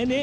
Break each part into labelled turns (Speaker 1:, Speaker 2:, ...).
Speaker 1: NA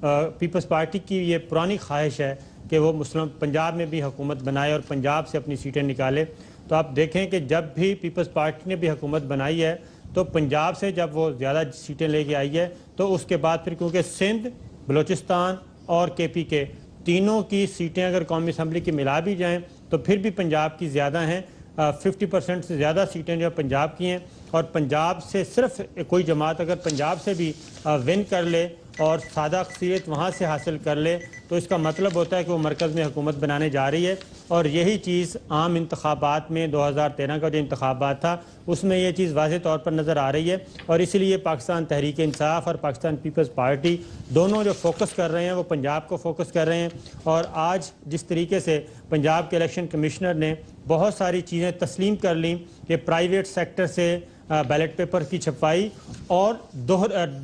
Speaker 2: Peoples party کی یہ پرانی خواہش ہے کہ وہ مسلم پنجاب میں بھی حکومت بنائے اور پنجاب سے اپنی سیٹیں نکالے. تو آپ دیکھیں کہ جب بھی پیپلز پارٹی نے بھی حکومت بنائی ہے تو پنجاب سے جب وہ زیادہ سیٹیں لے کے آئی ہے تو اس کے بعد پھر کیونکہ سندھ، بلوچستان اور کے تینوں کی سیٹیں اگر قومی اسمبلی کی ملا بھی جائیں تو پھر بھی پنجاب کی زیادہ ہیں. 50% سے زیادہ سیٹیں جو پنجاب کی ہیں، اور پنجاب سے صرف کوئی جماعت اگر پنجاب سے بھی ون کر لے اور سادہ اکثریت وہاں سے حاصل کر لے تو اس کا مطلب ہوتا ہے کہ وہ مرکز میں حکومت بنانے جا رہی ہے. اور یہی چیز عام انتخابات میں 2013 کا جو انتخابات تھا اس میں یہ چیز واضح طور پر نظر آ رہی ہے. اور اسی لیے پاکستان تحریک انصاف اور پاکستان پیپلز پارٹی دونوں جو فوکس کر رہے ہیں وہ پنجاب کو فوکس کر رہے ہیں. اور آج جس طریقے سے پنجاب کے الیکشن کمشنر نے بہت ساری چیزیں تسلیم کر لیں کہ پرائیویٹ سیکٹر سے بیلٹ پیپر کی چھپائی اور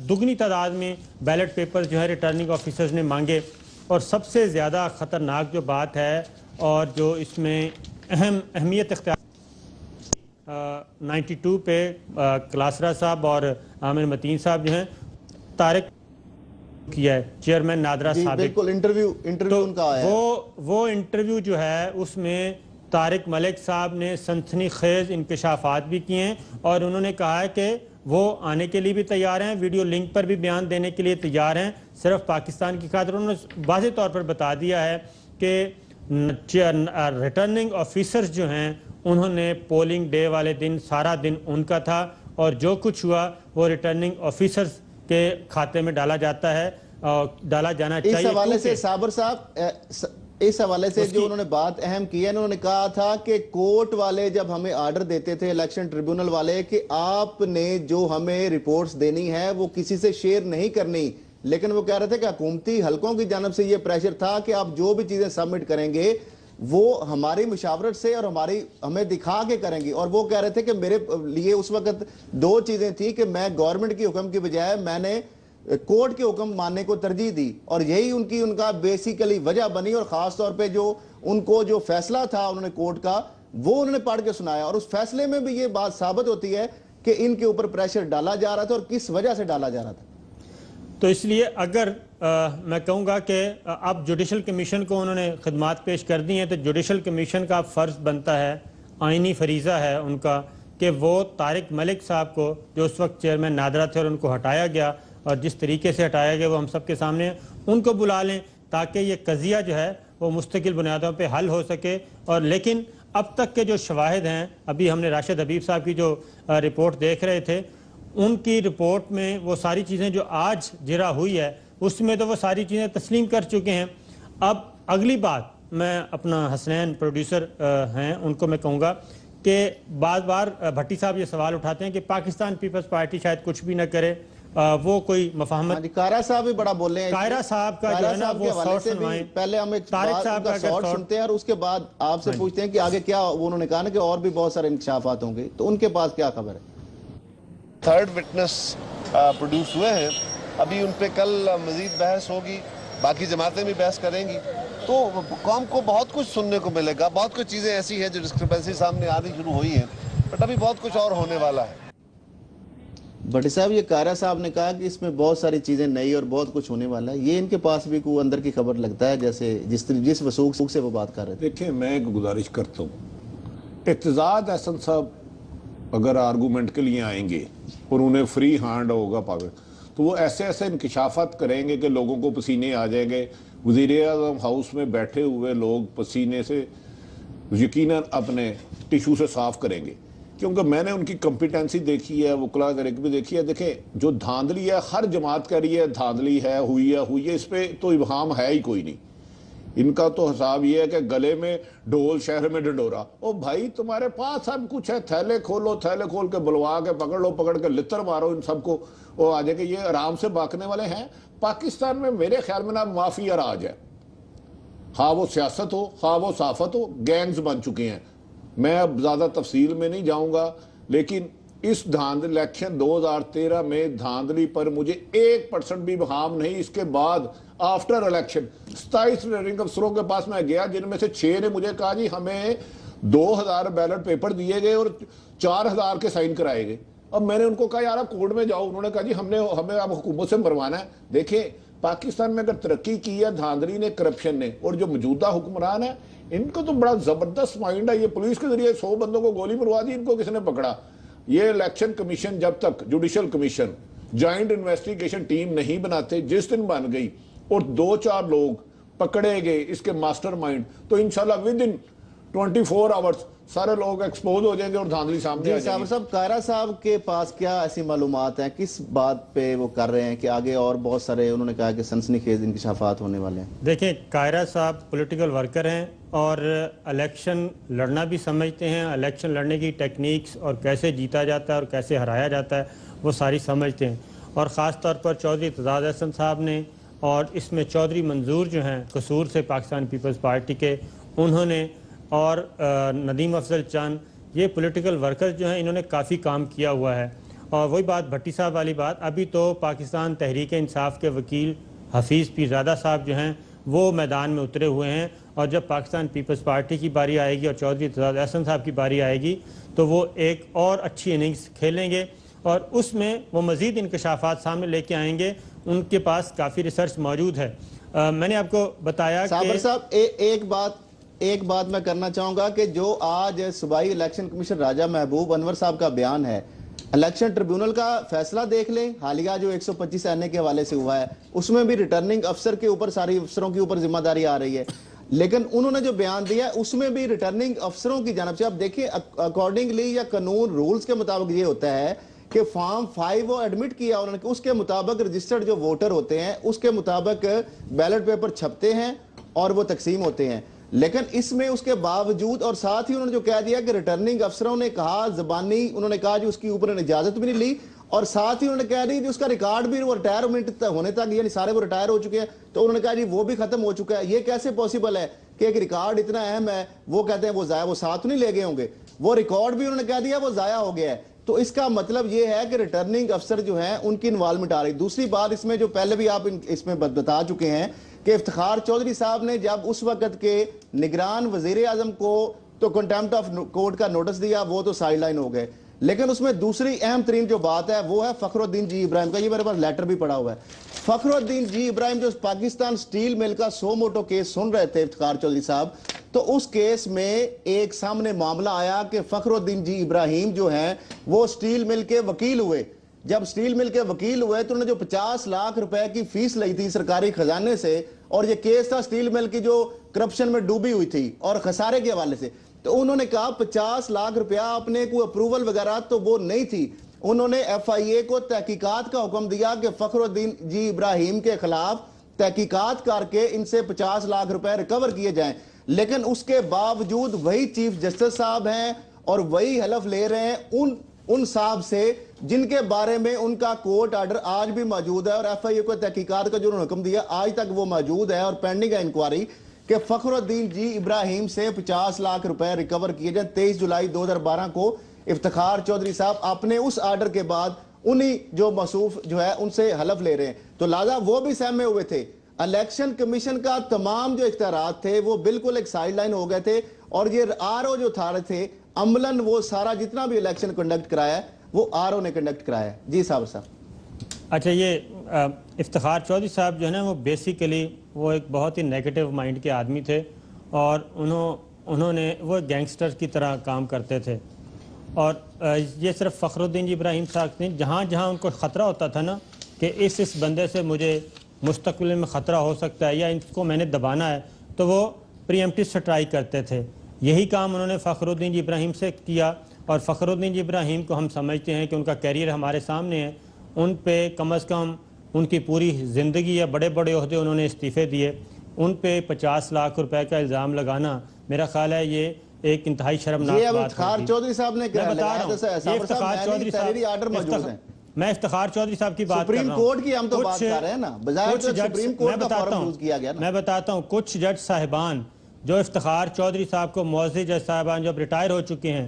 Speaker 2: دگنی تعداد میں بیلٹ پیپر جو ہے ریٹرننگ آفیسرز نے مانگے. اور سب سے زیادہ خطرناک جو بات ہے اور جو اس میں اہمیت اختیار 92 پہ کلاسرا صاحب اور عامر متین صاحب جو ہیں طارق کیا ہے چیئرمین نادرا صاحب.
Speaker 3: بالکل انٹرویو ان کا آیا ہے.
Speaker 2: وہ انٹرویو جو ہے اس میں طارق ملک صاحب نے سنسنی خیز انکشافات بھی کیے ہیں اور انہوں نے کہا ہے کہ وہ آنے کے لیے بھی تیار ہیں، ویڈیو لنک پر بھی بیان دینے کے لیے تیار ہیں صرف پاکستان کی خاطر. انہوں نے واضح طور پر بتا دیا ہے کہ ریٹرننگ آفیسرز جو ہیں انہوں نے پولنگ ڈے والے دن سارا دن ان کا تھا اور جو کچھ ہوا وہ ریٹرننگ آفیسرز کے کھاتے میں ڈالا جاتا ہے اور ڈالا جانا چاہیے.
Speaker 3: اس حوالے سے صابر صاحب اس حوالے سے جو انہوں نے بات اہم کی ہے، انہوں نے کہا تھا کہ کورٹ والے جب ہمیں آرڈر دیتے تھے الیکشن ٹریبیونل والے کہ آپ نے جو ہمیں رپورٹس دینی ہے وہ کسی سے شیئر نہیں کرنی، لیکن وہ کہہ رہے تھے کہ حکومتی حلقوں کی جانب سے یہ پریشر تھا کہ آپ جو بھی چیزیں سبمٹ کریں گے وہ ہماری مشاورت سے اور ہمیں دکھا کے کریں گی. اور وہ کہہ رہے تھے کہ میرے لیے اس وقت دو چیزیں تھیں کہ میں گورنمنٹ کی حکم کی بجائے میں نے کورٹ کے حکم ماننے کو ترجیح دی اور یہی ان کا بیسیکلی وجہ بنی. اور خاص طور پہ جو ان کو جو فیصلہ تھا انہوں نے کورٹ کا وہ انہوں نے پڑھ کے سنایا اور اس فیصلے میں بھی یہ بات ثابت ہوتی ہے کہ ان کے اوپر پریشر ڈالا جا رہا تھا اور کس وجہ سے ڈالا جا رہا تھا.
Speaker 2: تو اس لیے اگر میں کہوں گا کہ اب جوڈیشل کمیشن کو انہوں نے خدمات پیش کر دی ہیں تو جوڈیشل کمیشن کا فرض بنتا ہے، آئینی فریضہ ہے ان کا کہ وہ طارق ملک صاحب کو جو اس وقت چیئرمین نادرا تھے اور ان کو ہٹایا گیا اور جس طریقے سے ہٹایا گیا وہ ہم سب کے سامنے ان کو بلا لیں تاکہ یہ قضیہ جو ہے وہ مستقل بنیادوں پہ حل ہو سکے. اور لیکن اب تک کے جو شواہد ہیں، ابھی ہم نے راشد حبیب صاحب کی جو رپورٹ دیکھ رہے تھے ان کی رپورٹ میں وہ ساری چیزیں جو آج جرا ہوئی ہے اس میں تو وہ ساری چیزیں تسلیم کر چکے ہیں. اب اگلی بات میں اپنا حسنین پروڈیوسر ہیں ان کو میں کہوں گا کہ بار بھٹی صاحب یہ سوال اٹھاتے ہیں کہ پاکستان پیپلز پارٹی شاید کچھ بھی نہ کرے، وہ کوئی مفاہمت.
Speaker 3: قائرہ صاحب بھی بڑا بول رہے ہیں،
Speaker 2: قائرہ صاحب کا جو ہے نا وہ سورس سنوائیں.
Speaker 3: پہلے ہم ایک
Speaker 2: طارق صاحب کا
Speaker 3: سورس سنتے ہیں اور اس کے بعد آپ سے پوچھتے ہیں کہ آگے کیا. انہوں نے کہا نا کہ اور بھی بہت سارے انکشافات ہوں گے، تو ان کے پاس کیا خبر ہے؟
Speaker 4: تھرڈ وٹنس پروڈیوس ہوئے ہیں، ابھی ان پہ کل مزید بحث ہوگی، باقی جماعتیں بھی بحث کریں گی تو قوم کو بہت کچھ سننے کو ملے گا. بہت کچھ چیزیں ایسی ہیں جو ڈسکرپنسی سامنے آنی شروع ہوئی ہیں، بٹ ابھی بہت کچھ اور ہونے والا ہے.
Speaker 3: بھٹی صاحب یہ قائرہ صاحب نے کہا کہ اس میں بہت ساری چیزیں نئی اور بہت کچھ ہونے والا ہے، یہ ان کے پاس بھی کوئی اندر کی خبر لگتا ہے جیسے جس وثوق سے وہ بات کر رہے تھے.
Speaker 5: دیکھیں میں ایک گزارش کرتا ہوں، اقتضاد احسن صاحب اگر آرگومنٹ کے لیے آئیں گے اور انہیں فری ہینڈ ہوگا تو وہ ایسے انکشافات کریں گے کہ لوگوں کو پسینے آ جائیں گے. وزیر اعظم ہاؤس میں بیٹھے ہوئے لوگ پسینے سے یقیناً اپنے ٹیشو سے صاف کریں گے، کیونکہ میں نے ان کی کمپیٹنسی دیکھی ہے، وکلا کرک بھی دیکھی ہے. دیکھیں جو دھاندلی ہے ہر جماعت کہہ رہی ہے دھاندلی ہے، ہوئی ہے، اس پہ تو ابہام ہے ہی کوئی نہیں. ان کا تو حساب یہ ہے کہ گلے میں ڈھول شہر میں ڈنڈورا. او بھائی تمہارے پاس سب کچھ ہے، تھیلے کھولو، تھیلے کھول کے بلوا کے پکڑ لو، پکڑ کے لتر مارو ان سب کو، وہ آ جائے کہ یہ آرام سے باقنے والے ہیں. پاکستان میں میرے خیال میں نا مافیا راج ہے، خواہ وہ سیاست ہو خواہ وہ صحافت ہو، گینگز بن چکے ہیں. میں اب زیادہ تفصیل میں نہیں جاؤں گا، لیکن اس الیکشن 2013 میں دھاندلی پر مجھے 1% بھی ابہام نہیں. اس کے بعد آفٹر الیکشن 27 ریٹرننگ افسروں کے پاس میں گیا، جن میں سے 6 نے مجھے کہا جی ہمیں 2000 بیلٹ پیپر دیے گئے اور 4000 کے سائن کرائے گئے. اب میں نے ان کو کہا یار آپ کورٹ میں جاؤ. انہوں نے کہا جی ہمیں اب حکومت سے مروانا ہے. دیکھیں پاکستان میں اگر ترقی کی ہے دھاندلی نے، کرپشن نے، اور جو موجودہ حکمران ہے ان کو تو بڑا زبردست مائنڈ ہے. یہ پولیس کے ذریعے 100 بندوں کو گولی مروا دی، ان کو کس نے پکڑا؟ یہ الیکشن کمیشن جب تک judicial commission joint investigation team نہیں بناتے، جس دن بن گئی اور 2-4 لوگ پکڑے گئے اس کے ماسٹر مائنڈ، تو انشاءاللہ ود ان 24 آورز سارے لوگ ایکسپوز ہو جائیں گے اور دھاندلی سامنے آ جائیں گے.
Speaker 3: صاحب قاہرہ صاحب کے پاس کیا ایسی معلومات ہیں، کس بات پہ وہ کر رہے ہیں کہ آگے اور بہت سارے انہوں نے کہا کہ سنسنی خیز انکشافات ہونے والے ہیں؟
Speaker 2: دیکھیں قاہرہ صاحب پولیٹیکل ورکر ہیں اور الیکشن لڑنا بھی سمجھتے ہیں، الیکشن لڑنے کی ٹیکنیکس اور کیسے جیتا جاتا ہے اور کیسے ہرایا جاتا ہے وہ ساری سمجھتے ہیں. اور خاص طور پر چودھری اعتزاز احسن صاحب نے اور اس میں چودھری منظور جو ہیں قصور سے پاکستان پیپلز پارٹی کے، انہوں نے اور ندیم افضل چند، یہ پولیٹیکل ورکر جو ہیں انہوں نے کافی کام کیا ہوا ہے. اور وہی بات بھٹی صاحب والی بات، ابھی تو پاکستان تحریک انصاف کے وکیل حفیظ پیرزادہ صاحب جو ہیں وہ میدان میں اترے ہوئے ہیں، اور جب پاکستان پیپلز پارٹی کی باری آئے گی اور چودھری اعتزاز احسن صاحب کی باری آئے گی تو وہ ایک اور اچھی اننگز کھیلیں گے اور اس میں وہ مزید انکشافات سامنے لے کے آئیں گے. ان کے پاس کافی ریسرچ موجود ہے. میں نے آپ کو بتایا
Speaker 3: صابر صاحب ایک بات میں کرنا چاہوں گا کہ جو آج صوبائی الیکشن کمیشن راجہ محبوب انور صاحب کا بیان ہے، الیکشن ٹریبیونل کا فیصلہ دیکھ لیں حالیہ جو 125 این اے کے حوالے سے ہوا ہے، اس میں بھی ریٹرننگ افسر کے اوپر ساری افسروں کے اوپر ذمہ داری آ رہی ہے. لیکن انہوں نے جو بیان دیا ہے اس میں بھی ریٹرننگ افسروں کی جانب سے، آپ دیکھیں اکارڈنگلی یا قانون رولز کے مطابق یہ ہوتا ہے کہ فارم 5 وہ ایڈمٹ کیا انہوں نے، اس کے مطابق رجسٹرڈ جو ووٹر ہوتے ہیں اس کے مطابق بیلٹ پیپر چھپتے ہیں اور وہ تقسیم ہوتے ہیں. لیکن اس میں اس کے باوجود اور ساتھ ہی انہوں نے جو کہہ دیا کہ ریٹرننگ افسروں نے کہا زبانی، انہوں نے کہا جو اس کی اوپر اجازت بھی نہیں لی، اور ساتھ ہی انہوں نے کہہ دی کہ اس کا ریکارڈ بھی وہ ریٹائرمنٹ ہونے تک، یعنی سارے وہ ریٹائر ہو چکے ہیں، تو انہوں نے کہا جی وہ بھی ختم ہو چکا ہے. یہ کیسے پاسبل ہے کہ ایک ریکارڈ اتنا اہم ہے، وہ کہتے ہیں وہ ضائع، وہ ساتھ نہیں لے گئے ہوں گے، وہ ریکارڈ بھی انہوں نے کہہ دیا وہ ضائع ہو گیا ہے. تو اس کا مطلب یہ ہے کہ ریٹرننگ افسر جو ہیں ان کی انوالومنٹ آ رہی. دوسری بات اس میں جو پہلے بھی آپ اس میں بتا چکے ہیں کہ افتخار چودھری صاحب نے جب اس وقت کے نگران وزیر اعظم کو تو کنٹیمپٹ آف کورٹ کا نوٹس دیا، وہ تو سائیڈ لائن ہو گئے. لیکن اس میں دوسری اہم ترین جو بات ہے وہ ہے فخر الدین جی ابراہیم کا. یہ میرے پاس لیٹر بھی پڑا ہوا ہے. فخر الدین جی ابراہیم جو پاکستان سٹیل مل کا سو موٹو کیس سن رہے تھے افتخار چودھری صاحب، تو اس کیس میں ایک سامنے معاملہ آیا کہ فخر الدین جی ابراہیم جو ہیں وہ سٹیل مل کے وکیل ہوئے. جب سٹیل مل کے وکیل ہوئے تو انہوں نے جو 50 لاکھ روپے کی فیس لی تھی سرکاری خزانے سے، اور یہ کیس تھا سٹیل مل کی جو کرپشن میں ڈوبی ہوئی تھی اور خسارے کے حوالے سے، تو انہوں نے کہا 50 لاکھ روپیہ اپنے کوئی اپروول وغیرہ تو وہ نہیں تھی. انہوں نے ایف آئی اے کو تحقیقات کا حکم دیا کہ فخر الدین جی ابراہیم کے خلاف تحقیقات کر کے ان سے 50 لاکھ روپے ریکور کیے جائیں. لیکن اس کے باوجود وہی چیف جسٹس صاحب ہیں اور وہی حلف لے رہے ہیں ان صاحب سے جن کے بارے میں ان کا کورٹ آرڈر آج بھی موجود ہے، اور ایف آئی اے کو تحقیقات کا جو انہوں نے حکم دیا آج تک وہ موجود ہے اور پینڈنگ ہے انکوائری، کہ فخر الدین جی ابراہیم سے 50 لاکھ روپے ریکور کیے جائیں. 23 جولائی 2012 کو افتخار چودھری صاحب اپنے اس آرڈر کے بعد انہی جو موصوف جو ہے ان سے حلف لے رہے ہیں. تو لہذا وہ بھی سہمے ہوئے تھے. الیکشن کمیشن کا تمام جو اختیارات تھے وہ بالکل ایک سائیڈ لائن ہو گئے تھے، اور یہ آر او جو تھے عملاً وہ سارا جتنا بھی الیکشن کنڈکٹ کرایا ہے وہ آر او نے کنڈکٹ کرایا ہے. جی صاحب صاحب.
Speaker 2: اچھا، یہ افتخار چودھری صاحب جو ہے نا وہ بیسیکلی وہ ایک بہت ہی نیگیٹو مائنڈ کے آدمی تھے، اور انہوں نے وہ گینگسٹر کی طرح کام کرتے تھے. اور یہ صرف فخر الدین جی ابراہیم صاحب نے جہاں ان کو خطرہ ہوتا تھا نا کہ اس بندے سے مجھے مستقبل میں خطرہ ہو سکتا ہے یا ان کو میں نے دبانا ہے، تو وہ پری ایمپٹیو سٹرائک کرتے تھے. یہی کام انہوں نے فخر الدین جی ابراہیم سے کیا، اور فخر الدین جی ابراہیم کو ہم سمجھتے ہیں کہ ان کا کیریئر ہمارے سامنے ہے. ان پہ کم از کم ان کی پوری زندگی یا بڑے بڑے عہدے انہوں نے استعفے دیے، ان پہ 50 لاکھ روپے کا الزام لگانا میرا خیال ہے یہ ایک انتہائی شرمناک بات ہے.
Speaker 3: افتخار چودھری صاحب نے
Speaker 2: میں افتخار چودھری صاحب کی بات کر رہا ہوں.
Speaker 3: سپریم کورٹ کی ہم تو بات کر رہے ہیں نا، بظاہر سپریم کورٹ کا فارم یوز کیا گیا نا.
Speaker 2: میں بتاتا ہوں کچھ جج صاحبان جو افتخار چودھری صاحب کو معزز جج صاحبان جو اب ریٹائر ہو چکے ہیں،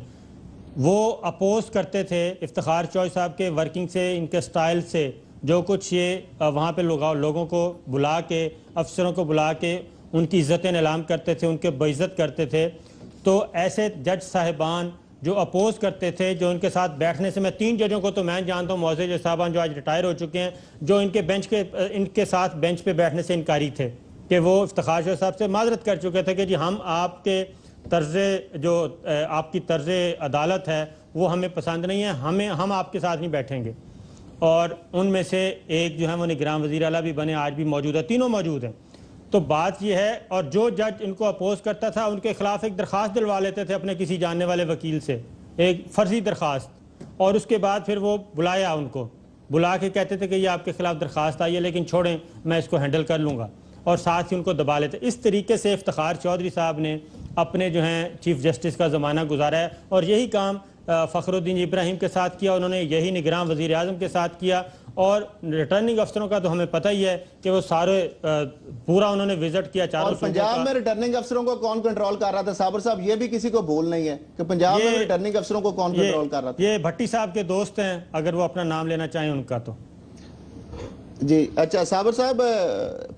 Speaker 2: وہ اپوز کرتے تھے افتخار چودھری صاحب کے ورکنگ سے، ان کے سٹائل سے، جو کچھ یہ وہاں پہ لوگوں کو بلا کے، افسروں کو بلا کے ان کی عزت نیلام کرتے تھے، ان کے بے عزت کرتے تھے. تو ایسے جج صاحبان جو اپوز کرتے تھے, جو ان کے ساتھ بیٹھنے سے, میں 3 ججوں کو تو میں جانتا ہوں, معزز صاحبان جو آج ریٹائر ہو چکے ہیں, جو ان کے ساتھ بینچ پہ بیٹھنے سے انکاری تھے, کہ وہ افتخار شاہ صاحب سے معذرت کر چکے تھے کہ جی ہم آپ کے آپ کی طرز عدالت ہے وہ ہمیں پسند نہیں ہے, ہم آپ کے ساتھ نہیں بیٹھیں گے. اور ان میں سے ایک جو ہے وہ نگراں وزیر اعلیٰ بھی بنے, آج بھی موجود ہے, تینوں موجود ہیں. تو بات یہ ہے, اور جو جج ان کو اپوز کرتا تھا ان کے خلاف ایک درخواست دلوا لیتے تھے اپنے کسی جاننے والے وکیل سے, ایک فرضی درخواست, اور اس کے بعد پھر وہ بلایا, ان کو بلا کے کہتے تھے کہ یہ آپ کے خلاف درخواست آئی ہے لیکن چھوڑیں میں اس کو ہینڈل کر لوں گا, اور ساتھ ہی ان کو دبا لیتے. اس طریقے سے افتخار چودھری صاحب نے اپنے جو ہیں چیف جسٹس کا زمانہ گزارا ہے, اور یہی کام فخر الدین ابراہیم کے ساتھ کیا, انہوں نے یہی نگراں وزیر اعظم کے ساتھ کیا. اور ریٹرننگ افسروں کا تو ہمیں پتہ ہی ہے کہ وہ سارے پورا انہوں نے وزٹ کیا چاروں
Speaker 3: صوبوں کا. پنجاب میں ریٹرننگ افسروں کو کون کنٹرول کر رہا تھا صابر صاحب, یہ بھی کسی کو بھول نہیں ہے کہ پنجاب میں ریٹرننگ افسروں کو کون کنٹرول کر رہا تھا.
Speaker 2: یہ بھٹی صاحب کے دوست ہیں, اگر وہ اپنا نام لینا چاہیں ان کا تو.
Speaker 3: جی اچھا صابر صاحب,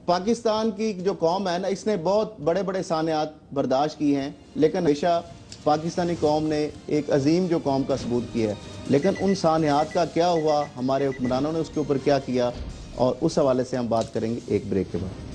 Speaker 3: پاکستان کی جو قوم ہے نا, اس نے بہت بڑے بڑے سانحات برداشت کی ہیں, لیکن ہمیشہ پاکستانی قوم نے ایک عظیم جو قوم کا ثبوت کیا ہے, لیکن ان سانحات کا کیا ہوا, ہمارے حکمرانوں نے اس کے اوپر کیا کیا, اور اس حوالے سے ہم بات کریں گے ایک بریک کے بعد.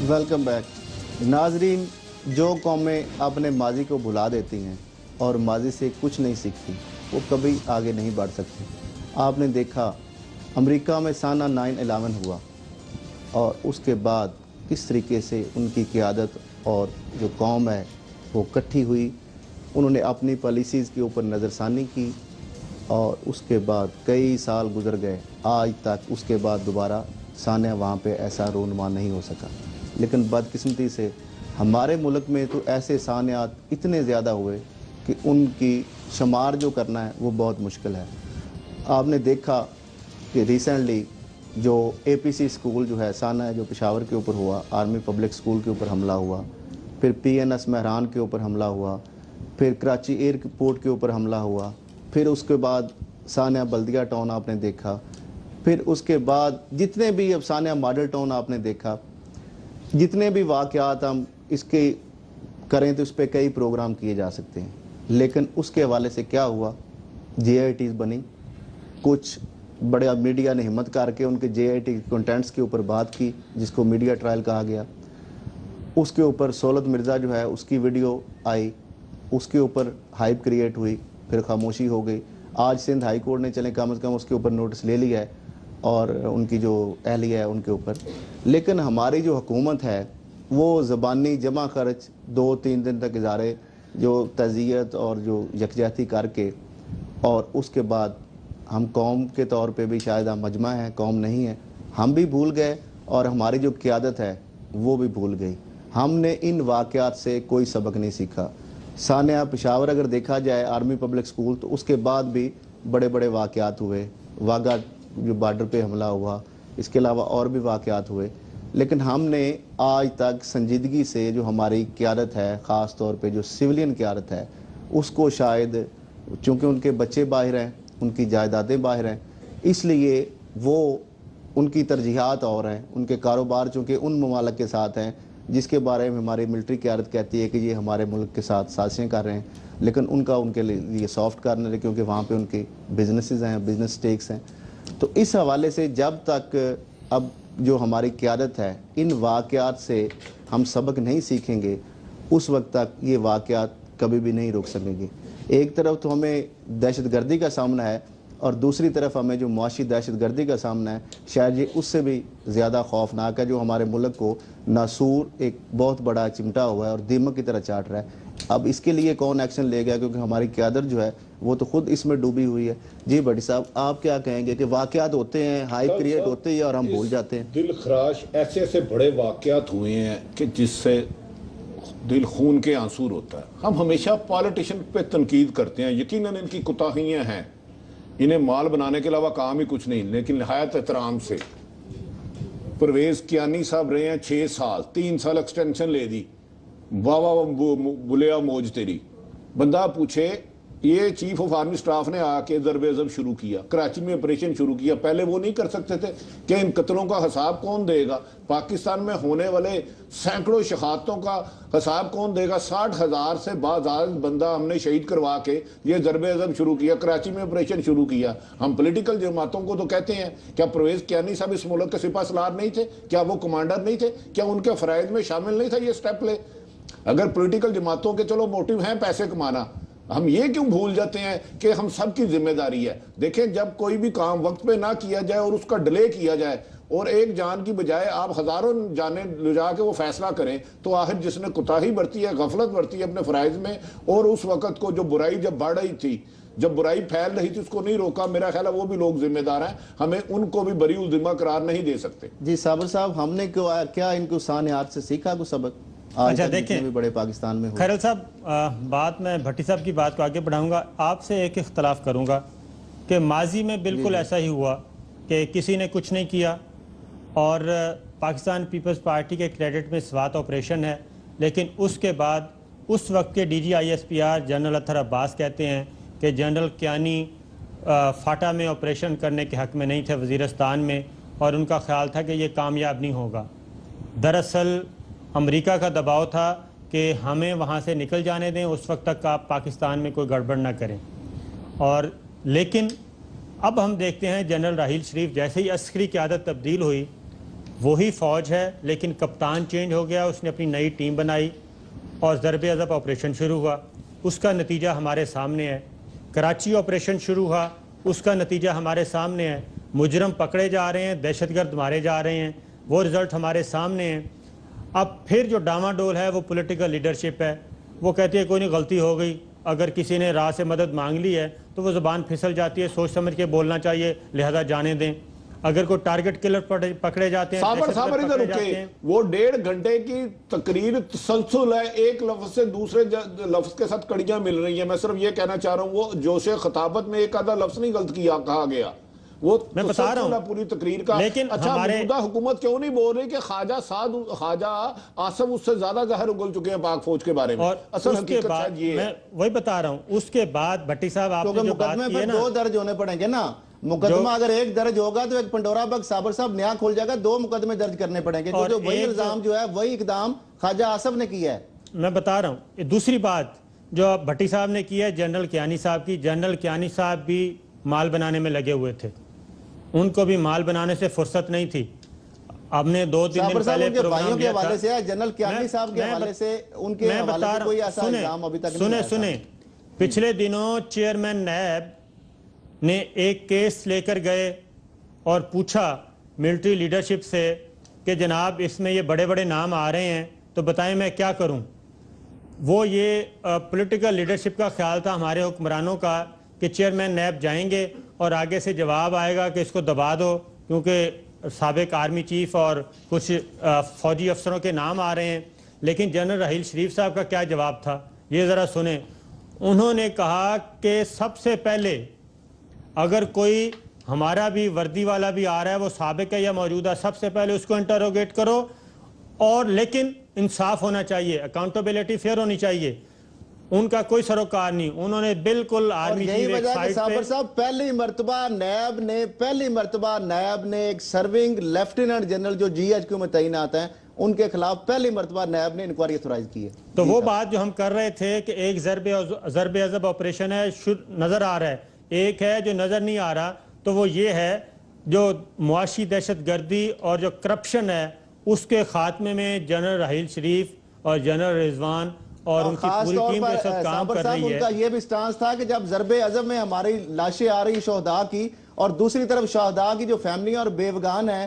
Speaker 3: Welcome back. ناظرین, جو قومیں اپنے ماضی کو بھلا دیتی ہیں اور ماضی سے کچھ نہیں سیکھتی وہ کبھی آگے نہیں بڑھ سکتی. آپ نے دیکھا امریکہ میں سانہ 9/11 ہوا, اور اس کے بعد کس طریقے سے ان کی قیادت اور جو قوم ہے وہ اکٹھی ہوئی, انہوں نے اپنی پالیسیز کے اوپر نظر ثانی کی, اور اس کے بعد کئی سال گزر گئے, آج تک اس کے بعد دوبارہ سانحہ وہاں پہ ایسا رونما نہیں ہو سکا. لیکن بدقسمتی سے ہمارے ملک میں تو ایسے سانحات اتنے زیادہ ہوئے کہ ان کی شمار جو کرنا ہے وہ بہت مشکل ہے. آپ نے دیکھا کہ ریسنٹلی جو APC اسکول جو ہے سانحہ جو پشاور کے اوپر ہوا, آرمی پبلک اسکول کے اوپر حملہ ہوا, پھر PNS مہران کے اوپر حملہ ہوا, پھر کراچی ایئرپورٹ کے اوپر حملہ ہوا, پھر اس کے بعد سانحہ بلدیہ ٹاؤن آپ نے دیکھا, پھر اس کے بعد جتنے بھی اب سانحہ ماڈل ٹاؤن آپ نے دیکھا, جتنے بھی واقعات ہم اس کے کریں تو اس پہ کئی پروگرام کیے جا سکتے ہیں. لیکن اس کے حوالے سے کیا ہوا, JITs بنی, کچھ بڑے میڈیا نے ہمت کر کے ان کے JIT کنٹینٹس کے اوپر بات کی جس کو میڈیا ٹرائل کہا گیا. اس کے اوپر سہولت مرزا جو ہے اس کی ویڈیو آئی, اس کے اوپر ہائپ کریٹ ہوئی, پھر خاموشی ہو گئی. آج سندھ ہائی کورٹ نے چلیں کم از کم اس کے اوپر نوٹس لے لیا ہے اور ان کی جو اہلیہ ہے ان کے اوپر. لیکن ہماری جو حکومت ہے وہ زبانی جمع خرچ 2-3 دن تک اظہارے جو تعزیت اور جو یکجہتی کر کے, اور اس کے بعد ہم قوم کے طور پہ بھی شاید ہم مجمع ہیں, قوم نہیں ہے, ہم بھی بھول گئے اور ہماری جو قیادت ہے وہ بھی بھول گئی. ہم نے ان واقعات سے کوئی سبق نہیں سیکھا. سانحہ پشاور اگر دیکھا جائے آرمی پبلک سکول, تو اس کے بعد بھی بڑے بڑے واقعات ہوئے, واگا جو بارڈر پہ حملہ ہوا, اس کے علاوہ اور بھی واقعات ہوئے. لیکن ہم نے آج تک سنجیدگی سے جو ہماری قیادت ہے, خاص طور پہ جو سویلین قیادت ہے, اس کو شاید چونکہ ان کے بچے باہر ہیں, ان کی جائیدادیں باہر ہیں, اس لیے وہ ان کی ترجیحات اور ہیں, ان کے کاروبار چونکہ ان ممالک کے ساتھ ہیں جس کے بارے میں ہماری ملٹری قیادت کہتی ہے کہ یہ ہمارے ملک کے ساتھ سازشیں کر رہے ہیں, لیکن ان کا ان کے لیے سافٹ کارنر ہے کیونکہ وہاں پہ ان کی بزنسز ہیں, بزنس سٹیکس ہیں. تو اس حوالے سے جب تک اب جو ہماری قیادت ہے ان واقعات سے ہم سبق نہیں سیکھیں گے, اس وقت تک یہ واقعات کبھی بھی نہیں روک سکیں گے. ایک طرف تو ہمیں دہشت گردی کا سامنا ہے, اور دوسری طرف ہمیں جو معاشی دہشت گردی کا سامنا ہے شاید یہ اس سے بھی زیادہ خوفناک ہے, جو ہمارے ملک کو ناسور ایک بہت بڑا چمٹا ہوا ہے اور دیمک کی طرح چاٹ رہا ہے. اب اس کے لیے کون ایکشن لے گا، کیونکہ ہماری قیادت جو ہے وہ تو خود اس میں ڈوبی ہوئی ہے. جی بھٹی صاحب آپ کیا کہیں گے کہ واقعات ہوتے ہیں، ہائی کریٹ ہوتے ہیں اور ہم بھول جاتے ہیں؟
Speaker 5: دل خراش ایسے ایسے بڑے واقعات ہوئے ہیں کہ جس سے دل خون کے آنسور ہوتا ہے. ہم ہمیشہ پالیٹیشین پہ تنقید کرتے ہیں، یقیناً ان کی کوتاہیاں ہیں، انہیں مال بنانے کے علاوہ کام ہی کچھ نہیں، لیکن نہایت احترام سے پرویز کیانی صاحب رہے ہیں 6 سال، 3 سال ایکسٹینشن لے دی، واہ واہ بلیا موج تیری. بندہ پوچھے یہ چیف آف آرمی سٹاف نے آ کے ضرب عضب شروع کیا، کراچی میں آپریشن شروع کیا، پہلے وہ نہیں کر سکتے تھے کہ ان قتلوں کا حساب کون دے گا؟ پاکستان میں ہونے والے سینکڑوں شہادتوں کا حساب کون دے گا؟ 60,000 سے زائد بندہ ہم نے شہید کروا کے یہ ضرب عضب شروع کیا، کراچی میں آپریشن شروع کیا. ہم پولیٹیکل جماعتوں کو تو کہتے ہیں کیا پرویز کیانی صاحب اس ملک کے سپاہ سالار نہیں تھے؟ کیا وہ کمانڈر نہیں تھے؟ کیا ان کے فرائض میں شامل نہیں تھا یہ سٹیپ لے؟ اگر پولیٹیکل جماعتوں کے چلو موٹیو ہیں پیسے کمانا، ہم یہ کیوں بھول جاتے ہیں کہ ہم سب کی ذمہ داری ہے؟ دیکھیں جب کوئی بھی کام وقت پہ نہ کیا جائے اور اس کا ڈیلے کیا جائے اور ایک جان کی بجائے آپ ہزاروں جانیں لے جا کے وہ فیصلہ کریں، تو آخر جس نے کوتاہی برتی ہے، غفلت برتی ہے اپنے فرائض میں، اور اس وقت کو جو برائی جب بڑھ رہی تھی، جب برائی پھیل رہی تھی، اس کو نہیں روکا، میرا خیال ہے وہ بھی لوگ ذمہ دار ہیں، ہمیں ان کو بھی بری الذمہ قرار نہیں دے سکتے.
Speaker 3: جی صابر صاحب ہم نے کیا ان کو سانحات سے سیکھا کوئی سبق؟
Speaker 2: اچھا دیکھیں
Speaker 3: بھی بڑے پاکستان میں
Speaker 2: خیرل صاحب، بات میں بھٹی صاحب کی بات کو آگے بڑھاؤں گا. آپ سے ایک اختلاف کروں گا کہ ماضی میں بالکل ایسا ہی ہوا کہ کسی نے کچھ نہیں کیا اور پاکستان پیپلز پارٹی کے کریڈٹ میں سوات آپریشن ہے، لیکن اس کے بعد اس وقت کے D G I S P R general Athar Abbas کہتے ہیں کہ جنرل کیانی فاٹا میں آپریشن کرنے کے حق میں نہیں تھے وزیرستان میں، اور ان کا خیال تھا کہ یہ کامیاب نہیں ہوگا. دراصل امریکہ کا دباؤ تھا کہ ہمیں وہاں سے نکل جانے دیں، اس وقت تک آپ پاکستان میں کوئی گڑبڑ نہ کریں. اور لیکن اب ہم دیکھتے ہیں جنرل راحیل شریف جیسے ہی عسکری قیادت تبدیل ہوئی، وہی فوج ہے لیکن کپتان چینج ہو گیا، اس نے اپنی نئی ٹیم بنائی اور ضرب عضب آپریشن شروع ہوا. اس کا نتیجہ ہمارے سامنے ہے. کراچی آپریشن شروع ہوا، اس کا نتیجہ ہمارے سامنے ہے. مجرم پکڑے جا رہے ہیں، دہشت گرد مارے جا رہے ہیں، وہ رزلٹ ہمارے سامنے ہیں. اب پھر جو ڈاما ڈول ہے وہ پولیٹیکل لیڈرشپ ہے، وہ کہتی ہے کوئی نہیں غلطی ہو گئی، اگر کسی نے راہ سے مدد مانگ لی ہے تو وہ زبان پھسل جاتی ہے، سوچ سمجھ کے بولنا چاہیے، لہذا جانے دیں. اگر کوئی ٹارگٹ کلر پکڑے جاتے ہیں،
Speaker 5: صابر ادھر رکے، وہ 1.5 گھنٹے کی تقریر تسلسل ہے، ایک لفظ سے دوسرے لفظ کے ساتھ کڑیاں مل رہی ہیں. میں صرف یہ کہنا چاہ رہا ہوں وہ جوش خطابت میں ایک آدھا لفظ نہیں غلط کیا کہا گیا، وہ
Speaker 2: میں بتا رہا ہوں
Speaker 5: پوری تقریر کا.
Speaker 2: لیکن
Speaker 5: اچھا
Speaker 2: ہمارے
Speaker 5: موجودہ حکومت کیوں نہیں بول رہی کہ خواجہ آصف اس سے زیادہ زہر اگل چکے ہیں پاک فوج کے بارے میں؟
Speaker 2: اور
Speaker 5: اصل حقیقت شاید یہ ہے.
Speaker 2: میں وہی بتا رہا ہوں. اس کے بعد بھٹی صاحب آپ نے جو بات کی ہے نا،
Speaker 3: 2 درج ہونے پڑیں گے نا. مقدمہ اگر 1 درج ہوگا تو ایک پنڈورا باکس صابر صاحب نیا کھول جائے گا، 2 مقدمے درج کرنے پڑیں گے، جو وہی الزام جو ہے وہی اقدام خواجہ آصف نے کیا ہے.
Speaker 2: میں بتا رہا ہوں. دوسری بات جو بھٹی صاحب نے کی ہے جنرل کیانی صاحب کی، جنرل کیانی صاحب بھی مال بنانے میں لگے ہوئے تھے، ان کو بھی مال بنانے سے فرصت نہیں تھی. ہم نے 2-3 دن پہلے
Speaker 3: بھائیوں کے حوالے سے جنرل کیانی صاحب کے حوالے سے ان کے حوالے سے کوئی ایسا الزام ابھی تک نہیں ہے.
Speaker 2: سنیں پچھلے دنوں چیئرمین نیب نے ایک کیس لے کر گئے اور پوچھا ملٹری لیڈرشپ سے کہ جناب اس میں یہ بڑے بڑے نام آ رہے ہیں تو بتائیں میں کیا کروں. وہ یہ پولیٹیکل لیڈرشپ کا خیال تھا ہمارے حکمرانوں کا کہ چیئرمین نیب جائیں گے اور آگے سے جواب آئے گا کہ اس کو دبا دو، کیونکہ سابق آرمی چیف اور کچھ فوجی افسروں کے نام آ رہے ہیں. لیکن جنرل راحیل شریف صاحب کا کیا جواب تھا یہ ذرا سنیں. انہوں نے کہا کہ سب سے پہلے اگر کوئی ہمارا بھی وردی والا بھی آ رہا ہے، وہ سابق ہے یا موجودہ، سب سے پہلے اس کو انٹروگیٹ کرو، اور لیکن انصاف ہونا چاہیے، اکاؤنٹیبلٹی فیئر ہونی چاہیے. ان کا کوئی سروکار نہیں، انہوں نے بالکل آرمی
Speaker 3: یہی وجہ ہے کہ صابر صاحب پہلی مرتبہ نیب نے ایک سرونگ لیفٹیننٹ جنرل جو جی ایچ کیو میں تعینات ہیں ان کے خلاف پہلی مرتبہ نیب نے انکوائری اتھورائز کی ہے.
Speaker 2: تو وہ بات جو ہم کر رہے تھے کہ ایک ضرب عضب آپریشن ہے نظر آ رہا ہے، ایک ہے جو نظر نہیں آ رہا، تو وہ یہ ہے جو معاشی دہشت گردی اور جو کرپشن ہے اس کے خاتمے میں جنرل راحیل شریف اور جنرل رضوان اور ان کی پوری ٹیم کے ساتھ کام کر رہی ہے.
Speaker 3: ان کا یہ بھی سٹانس تھا کہ جب ضرب عضب میں ہماری لاشیں آ رہی شہداء کی اور دوسری طرف شہداء کی جو فیملی اور بیوگان ہیں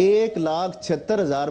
Speaker 3: 1,76,000